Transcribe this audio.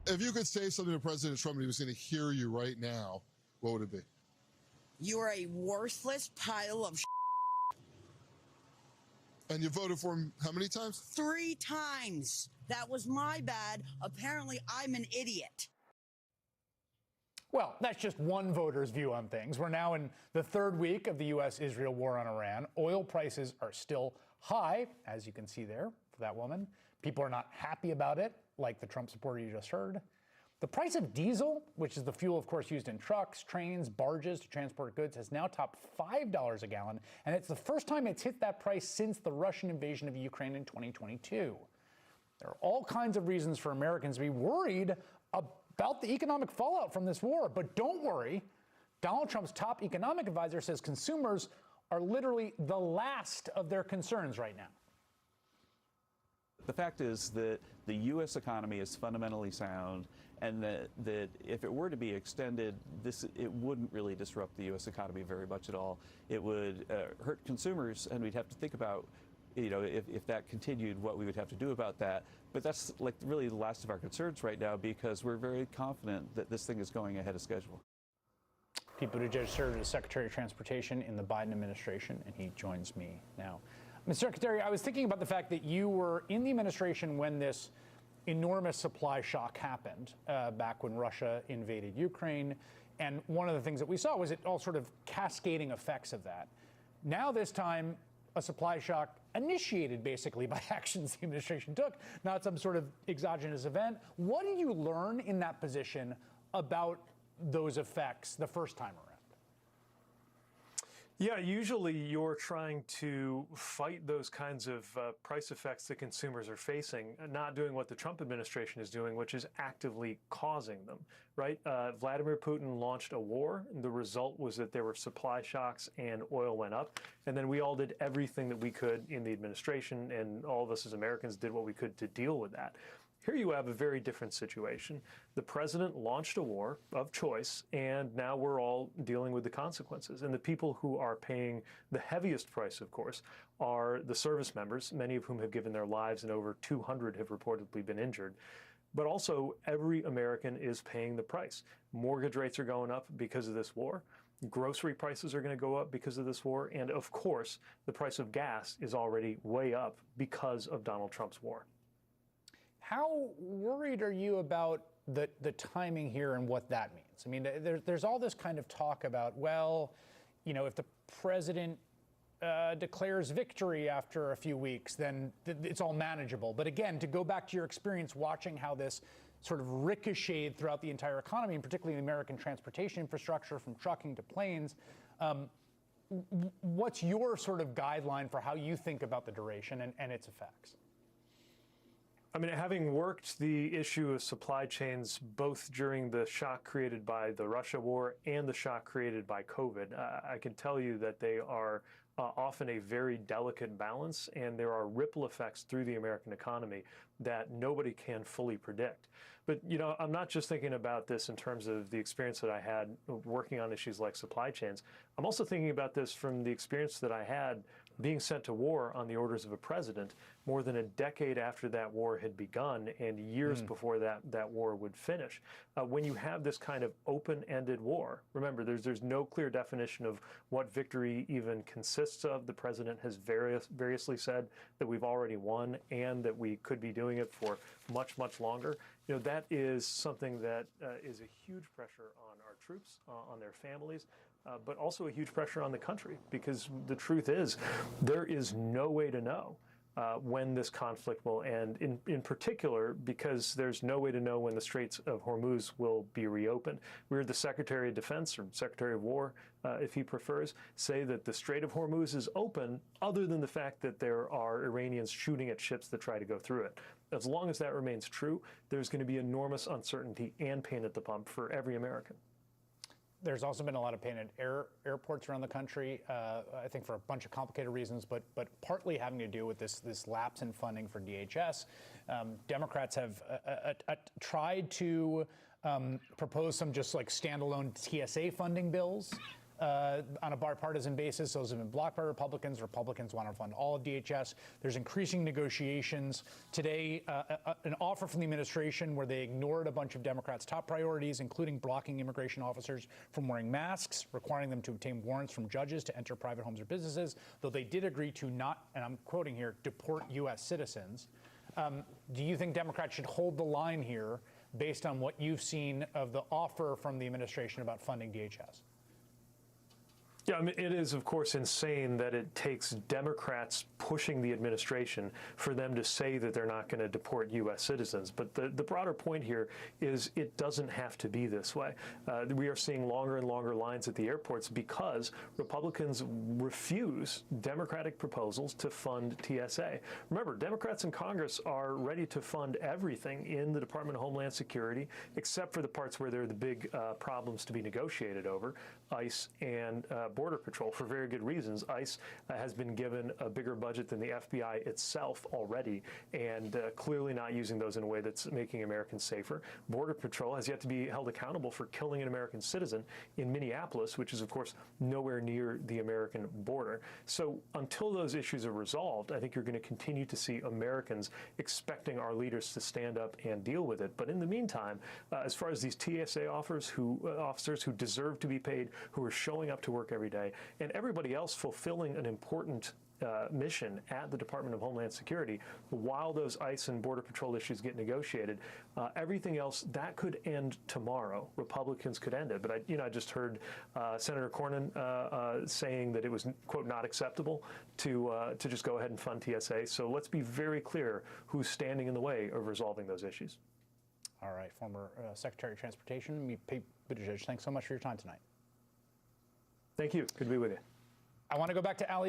If you could say something to President Trump and he was going to hear you right now, what would it be? You are a worthless pile of And you voted for him how many times? 3 times. That was my bad. Apparently, I'm an idiot. Well, that's just one voter's view on things. We're now in the 3rd week of the U.S.-Israel war on Iran. Oil prices are still high, as you can see there for that woman. People are not happy about it, like the Trump supporter you just heard. The price of diesel, which is the fuel, of course, used in trucks, trains, barges to transport goods, has now topped $5 a gallon, and it's the first time it's hit that price since the Russian invasion of Ukraine in 2022. There are all kinds of reasons for Americans to be worried about the economic fallout from this war. But don't worry, Donald Trump's top economic advisor says consumers are literally the last of their concerns right now. The fact is that the U.S. economy is fundamentally sound, and that if it were to be extended, it wouldn't really disrupt the U.S. economy very much at all. It would hurt consumers, and we'd have to think about, if that continued, what we would have to do about that. But that's like really the last of our concerns right now, because we're very confident that this thing is going ahead of schedule. Pete Buttigieg served as Secretary of Transportation in the Biden administration, and he joins me now. Mr. Secretary, I was thinking about the fact that you were in the administration when this enormous supply shock happened back when Russia invaded Ukraine. And one of the things that we saw was it all sort of cascading effects of that. Now this time, a supply shock initiated basically by actions the administration took, not some sort of exogenous event. What did you learn in that position about those effects the first time around? Yeah, usually you're trying to fight those kinds of price effects that consumers are facing, not doing what the Trump administration is doing, which is actively causing them, right? Vladimir Putin launched a war, and the result was that there were supply shocks and oil went up. And then we all did everything that we could in the administration, and all of us as Americans did what we could to deal with that. Here you have a very different situation. The president launched a war of choice, and now we're all dealing with the consequences. And the people who are paying the heaviest price, of course, are the service members, many of whom have given their lives, and over 200 have reportedly been injured. But also, every American is paying the price. Mortgage rates are going up because of this war. Grocery prices are going to go up because of this war. And of course, the price of gas is already way up because of Donald Trump's war. How worried are you about the timing here and what that means? I mean, there's all this kind of talk about, well, if the president declares victory after a few weeks, then it's all manageable. But again, to go back to your experience watching how this sort of ricocheted throughout the entire economy, and particularly the American transportation infrastructure from trucking to planes, what's your sort of guideline for how you think about the duration and its effects? I mean, having worked the issue of supply chains both during the shock created by the Russia war and the shock created by COVID, I can tell you that they are often a very delicate balance, and there are ripple effects through the American economy that nobody can fully predict. But, I'm not just thinking about this in terms of the experience that I had working on issues like supply chains. I'm also thinking about this from the experience that I had being sent to war on the orders of a president more than a decade after that war had begun and years before that war would finish. When you have this kind of open-ended war, remember, there's no clear definition of what victory even consists of. The president has variously said that we've already won and that we could be doing it for much, much longer. That is something that is a huge pressure on our troops, on their families, but also a huge pressure on the country, because the truth is there is no way to know when this conflict will end, in particular because there's no way to know when the Straits of Hormuz will be reopened. We heard the Secretary of Defense, or Secretary of War, if he prefers, say that the Strait of Hormuz is open other than the fact that there are Iranians shooting at ships that try to go through it. As long as that remains true, there's going to be enormous uncertainty and pain at the pump for every American. There's also been a lot of pain at airports around the country, I think for a bunch of complicated reasons, but partly having to do with this lapse in funding for DHS. Democrats have tried to propose some just like standalone TSA funding bills on a bipartisan basis. Those have been blocked by Republicans. Republicans want to fund all of DHS. There's increasing negotiations. Today, an offer from the administration where they ignored a bunch of Democrats' top priorities, including blocking immigration officers from wearing masks, requiring them to obtain warrants from judges to enter private homes or businesses, though they did agree to not, and I'm quoting here, deport U.S. citizens. Do you think Democrats should hold the line here based on what you've seen of the offer from the administration about funding DHS? Yeah, I mean, it is, of course, insane that it takes Democrats pushing the administration for them to say that they're not going to deport U.S. citizens. But the broader point here is it doesn't have to be this way. We are seeing longer and longer lines at the airports because Republicans refuse Democratic proposals to fund TSA. Remember, Democrats in Congress are ready to fund everything in the Department of Homeland Security, except for the parts where there are the big problems to be negotiated over, ICE and Border Patrol, for very good reasons. ICE has been given a bigger budget than the FBI itself already, and clearly not using those in a way that's making Americans safer. Border Patrol has yet to be held accountable for killing an American citizen in Minneapolis, which is, of course, nowhere near the American border. So until those issues are resolved, I think you're going to continue to see Americans expecting our leaders to stand up and deal with it. But in the meantime, as far as these TSA officers who deserve to be paid, who are showing up to work every day, and everybody else fulfilling an important mission at the Department of Homeland Security, while those ICE and Border Patrol issues get negotiated, everything else, that could end tomorrow. Republicans could end it. But I just heard Senator Cornyn saying that it was, quote, not acceptable to just go ahead and fund TSA. So let's be very clear who's standing in the way of resolving those issues. All right, former Secretary of Transportation, Pete Buttigieg, thanks so much for your time tonight. Thank you. Good to be with you. I want to go back to Ali.